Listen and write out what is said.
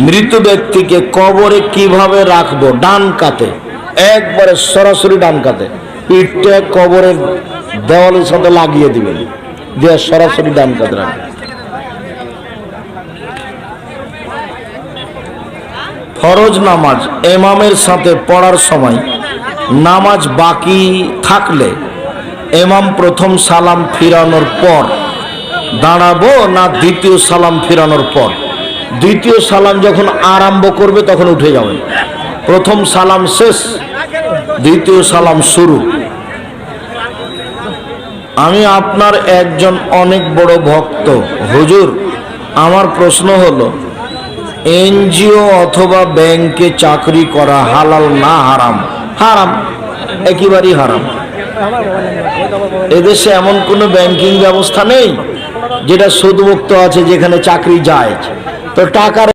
মৃত ব্যক্তিকে কবরে কিভাবে রাখবো? ডান কাতে, একবারে সরাসরি ডান কাতে, পিঠটা কবরের দেওয়ালের সাথে লাগিয়ে দিবেন, দিয়ে সরাসরি ডান কাতে রাখবেন। ফরজ নামাজ ইমামের সাথে পড়ার সময় নামাজ বাকি থাকলে ইমাম প্রথম সালাম ফিরানোর পর দাঁড়াবো না দ্বিতীয় সালাম ফিরানোর পর? দ্বিতীয় সালাম যখন আরম্ভ করবে তখন উঠে যাবেন। প্রথম সালাম শেষ, দ্বিতীয় সালাম শুরু। আমি আপনার একজন অনেক বড় ভক্ত হুজুর, আমার প্রশ্ন হলো, এনজিও অথবা ব্যাংকে চাকরি করা হালাল না হারাম? হারাম, একেবারেই হারাম। এদেশে এমন কোনো ব্যাংকিং ব্যবস্থা নেই যেটা সুদমুক্ত আছে, যেখানে চাকরি যায়। তো টাকার